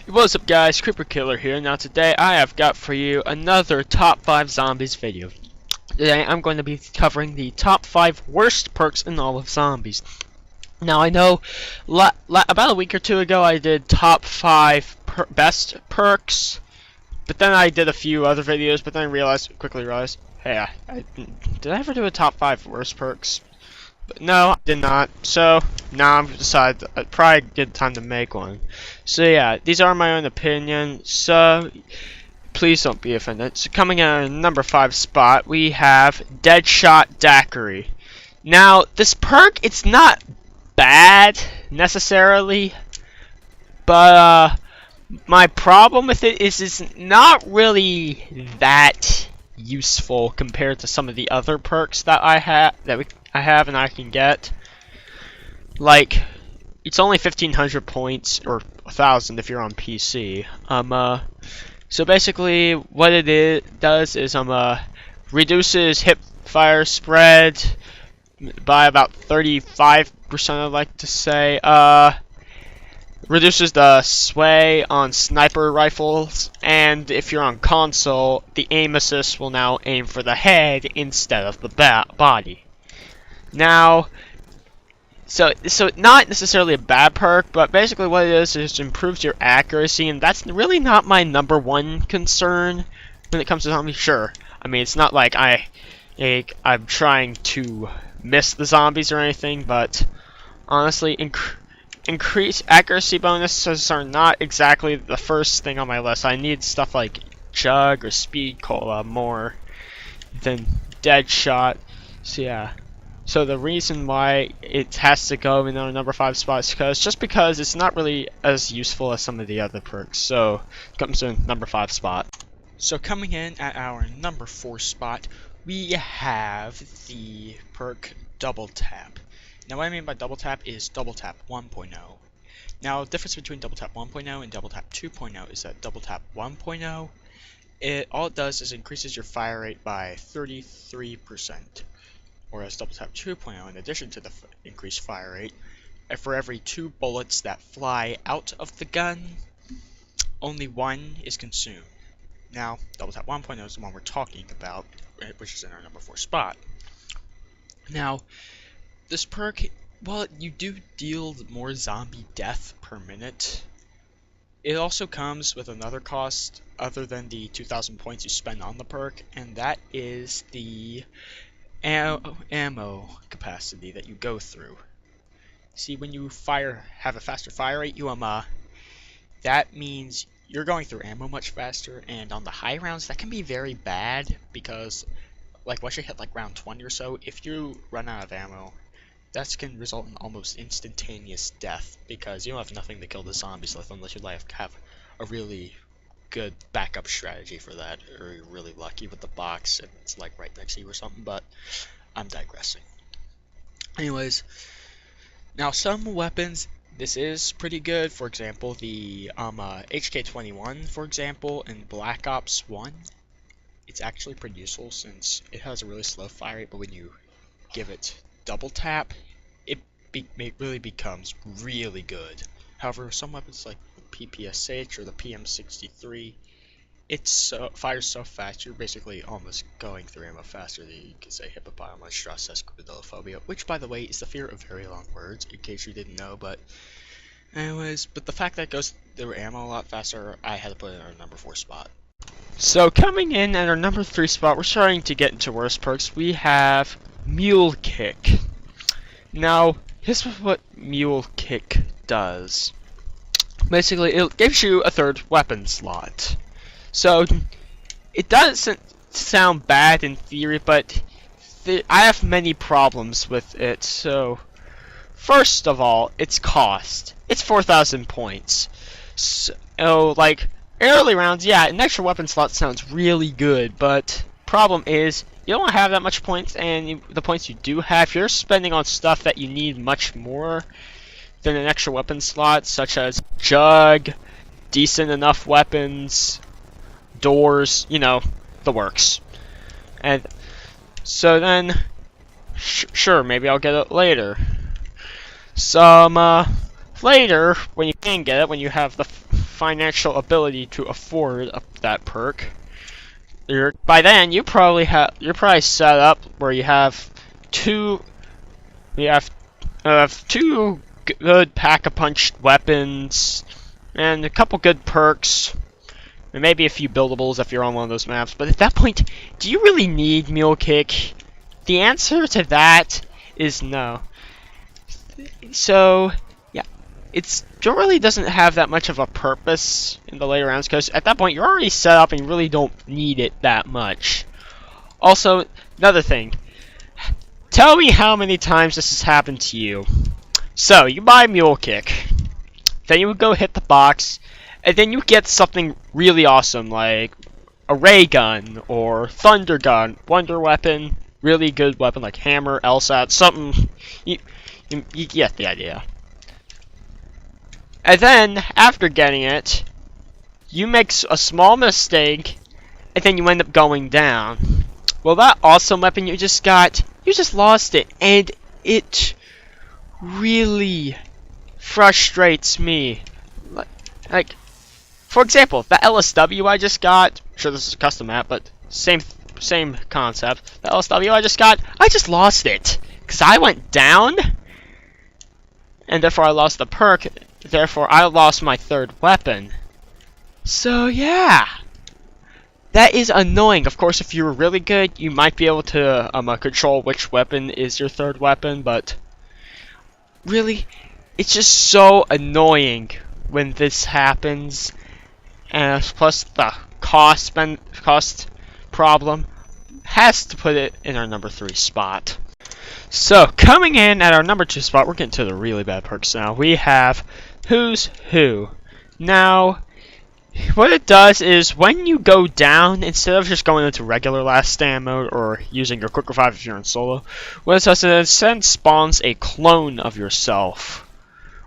What's up guys, Creeper Killer here. Now today I have got for you another top 5 zombies video. Today I'm going to be covering the top 5 worst perks in all of zombies. Now I know about a week or two ago I did top 5 best perks, but then I did a few other videos, but then I quickly realized, hey, did I ever do a top 5 worst perks? But no, I did not. So now I've decided I'd probably get time to make one. So yeah, these are my own opinion. So please don't be offended. So coming in at number 5 spot, we have Deadshot Daiquiri. Now this perk, it's not bad necessarily, but my problem with it is it's not really that useful compared to some of the other perks that I have and I can get. Like, it's only 1,500 points, or 1,000 if you're on PC. So basically, what it does is reduces hip fire spread by about 35%. I'd like to say. Reduces the sway on sniper rifles, and if you're on console, the aim assist will now aim for the head instead of the body. Now, so not necessarily a bad perk, but basically what it is it improves your accuracy, and that's really not my number one concern when it comes to zombies. Sure, I mean it's not like I'm trying to miss the zombies or anything, but honestly, increased accuracy bonuses are not exactly the first thing on my list. I need stuff like Jug or Speed Cola more than Deadshot. So yeah. So the reason why it has to go in our number 5 spot is just because it's not really as useful as some of the other perks. So it comes in number 5 spot. So coming in at our number 4 spot, we have the perk Double Tap. Now what I mean by Double Tap is Double Tap 1.0. Now the difference between Double Tap 1.0 and Double Tap 2.0 is that Double Tap 1.0, all it does is increases your fire rate by 33%. Whereas Double Tap 2.0, in addition to the increased fire rate, for every 2 bullets that fly out of the gun, only 1 is consumed. Now, Double Tap 1.0 is the one we're talking about, which is in our number 4 spot. Now, this perk, well, you do deal more zombie death per minute. It also comes with another cost other than the 2,000 points you spend on the perk, and that is the ammo capacity that you go through. See, when you have a faster fire rate, that means you're going through ammo much faster, and on the high rounds that can be very bad because, like, once you hit like round 20 or so, if you run out of ammo, that can result in almost instantaneous death because you don't have nothing to kill the zombies with unless you have a really good backup strategy for that, or you're really lucky with the box and it's like right next to you or something, but I'm digressing. Anyways, now some weapons, this is pretty good. For example, the HK-21, for example, in Black Ops 1, it's actually pretty useful since it has a really slow fire rate, but when you give it Double Tap, it really becomes really good. However, some weapons like the PPSH or the PM63, it fires so fast, you're basically almost going through ammo faster than you can say hippopotamus-scubidophobia, which, by the way, is the fear of very long words, in case you didn't know, but anyways, but the fact that it goes through ammo a lot faster, I had to put it in our number 4 spot. So coming in at our number 3 spot, we're starting to get into worse perks. We have Mule Kick. Now, here's what Mule Kick does. Basically, it gives you a 3rd weapon slot. So, it doesn't sound bad in theory, but I have many problems with it. So, first of all, its cost. It's 4,000 points. So, like, early rounds, yeah, an extra weapon slot sounds really good, but problem is, you don't have that much points, and the points you do have, you're spending on stuff that you need much more than an extra weapon slot, such as Jug, decent enough weapons, doors, you know, the works. And so then, sure, maybe I'll get it later. Later, when you can get it, when you have the financial ability to afford that perk, by then you're probably set up where you have two good pack-a-punch weapons and a couple good perks. And maybe a few buildables if you're on one of those maps. But at that point, do you really need Mule Kick? The answer to that is no. So, yeah, it really doesn't have that much of a purpose in the later rounds, because at that point you're already set up and you really don't need it that much. Also, another thing. Tell me how many times this has happened to you. So, you buy Mule Kick. Then you would go hit the box. And then you get something really awesome, like a ray gun, or thunder gun, wonder weapon, really good weapon like hammer, LSAT, something. You get the idea. And then, after getting it, you make a small mistake, and then you end up going down. Well, that awesome weapon you just got, you just lost it, and it really frustrates me. Like, for example, the LSW I just got, I'm sure this is a custom map, but same concept. The LSW I just got, I just lost it. Because I went down, and therefore I lost the perk, therefore I lost my third weapon. So yeah, that is annoying. Of course, if you were really good, you might be able to control which weapon is your third weapon, but really, it's just so annoying when this happens. And plus the cost problem has to put it in our number 3 spot. So coming in at our number 2 spot, we're getting to the really bad perks now. We have Who's Who. Now, what it does is when you go down, instead of just going into regular last stand mode or using your quick revive if you're in solo, what it does is it instead spawns a clone of yourself.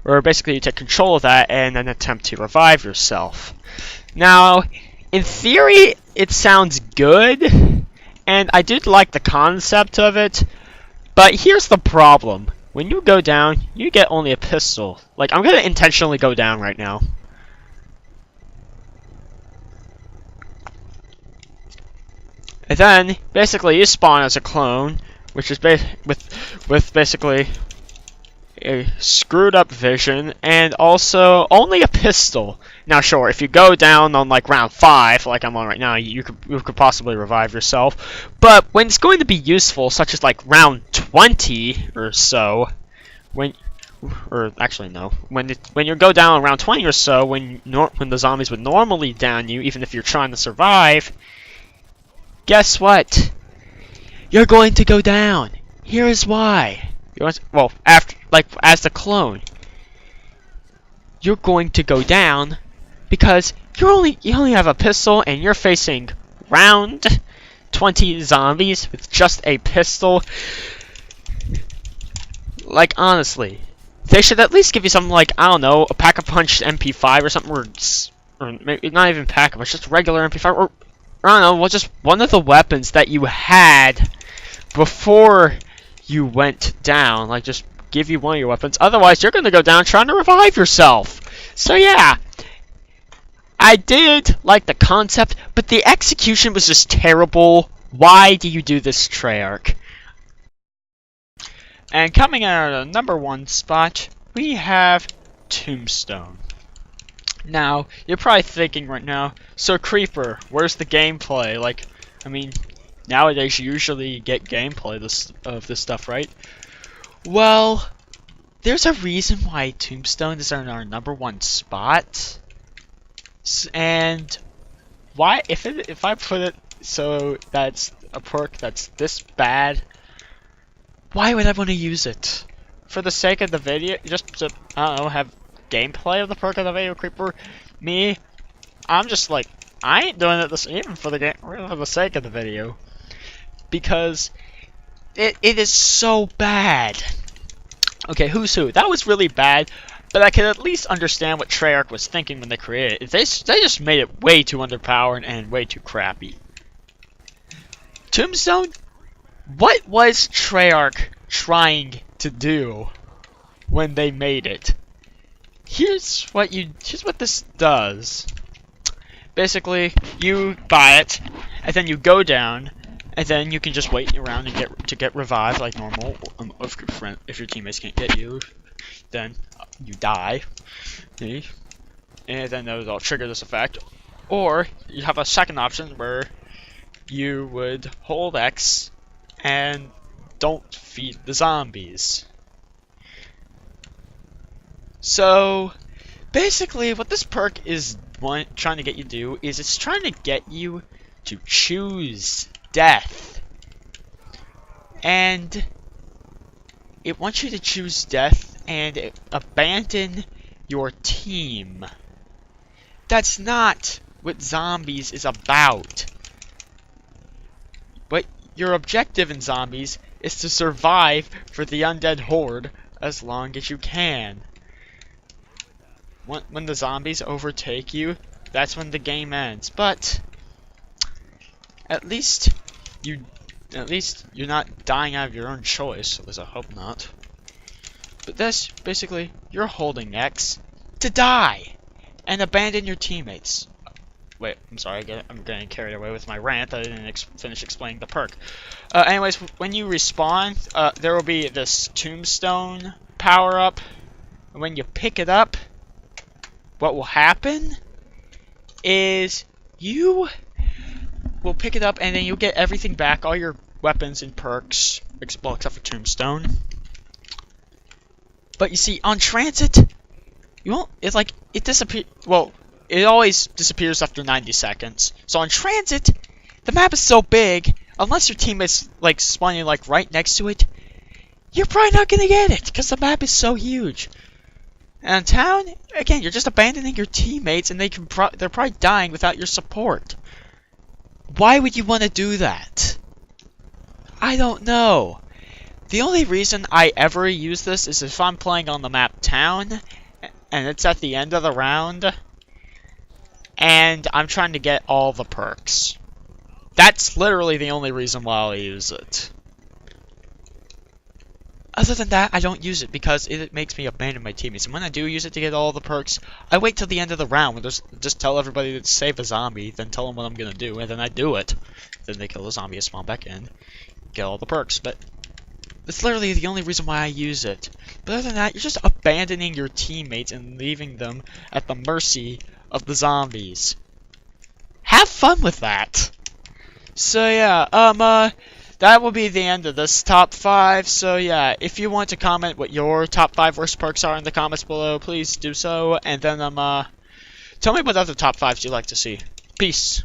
Or basically you take control of that and then attempt to revive yourself. Now, in theory, it sounds good, and I did like the concept of it, but here's the problem. When you go down, you get only a pistol. Like, I'm gonna intentionally go down right now. And then, basically, you spawn as a clone, which is with basically a screwed up vision, and also only a pistol. Now sure, if you go down on like round 5, like I'm on right now, you could possibly revive yourself. But when it's going to be useful, such as like round 20 or so, when you go down around 20 or so, when the zombies would normally down you, even if you're trying to survive, guess what? You're going to go down. Here is why. Well, as the clone, you're going to go down because you only have a pistol and you're facing round 20 zombies with just a pistol. Like, honestly, they should at least give you something like, I don't know, a pack-a-punch MP5 or something, or maybe not even pack-a-punch, just regular MP5, or I don't know, well, just one of the weapons that you had before you went down. Like, just give you one of your weapons. Otherwise, you're going to go down trying to revive yourself. So yeah, I did like the concept, but the execution was just terrible. Why do you do this, Treyarch? And coming in at the number 1 spot, we have Tombstone. Now, you're probably thinking right now, so Creeper, where's the gameplay? Like, I mean, nowadays you usually get gameplay of this stuff, right? Well, there's a reason why Tombstone is in our number 1 spot. And why, if I put it so that's a perk that's this bad, why would I want to use it? For the sake of the video, just to, I don't know, have gameplay of the perk of the video Creeper? Me, I'm just like, I ain't doing it even for the sake of the video. Because it is so bad. Okay, Who's Who? That was really bad, but I could at least understand what Treyarch was thinking when they created it. They just made it way too underpowered and way too crappy. Tombstone? What was Treyarch trying to do when they made it? here's what this does. Basically, you buy it, and then you go down, and then you can just wait around and get revived like normal. If your teammates can't get you, then you die. See? And then that'll trigger this effect. Or you have a second option where you would hold X and don't feed the zombies. So basically what this perk is trying to get you to do is it's trying to get you to choose death. And it wants you to choose death and abandon your team. That's not what zombies is about. But your objective in zombies is to survive for the undead horde as long as you can. When the zombies overtake you, that's when the game ends. But at least you're not dying out of your own choice, at least I hope not. But this, basically, you're holding X to die and abandon your teammates. Wait, I'm sorry, I'm getting carried away with my rant. I didn't finish explaining the perk. Anyways, when you respawn, there will be this Tombstone power-up. And when you pick it up, what will happen is you will pick it up and then you'll get everything back, all your weapons and perks, well, except for Tombstone. But you see, on transit, you won't. It's like it disappears. Well, it always disappears after 90 seconds. So on transit, the map is so big, unless your teammate's like spawning like right next to it, you're probably not gonna get it because the map is so huge. And in town, again, you're just abandoning your teammates, and they're probably dying without your support. Why would you want to do that? I don't know. The only reason I ever use this is if I'm playing on the map Town, and it's at the end of the round, and I'm trying to get all the perks. That's literally the only reason why I'll use it. Other than that, I don't use it because it makes me abandon my teammates. And when I do use it to get all the perks, I wait till the end of the round when just tell everybody to save a zombie, then tell them what I'm gonna do, and then I do it. Then they kill the zombie and spawn back in, get all the perks. But that's literally the only reason why I use it. But other than that, you're just abandoning your teammates and leaving them at the mercy of the zombies. Have fun with that. So yeah, that will be the end of this top 5. So yeah, if you want to comment what your top 5 worst perks are in the comments below, please do so. And then tell me what other top 5s you'd like to see. Peace.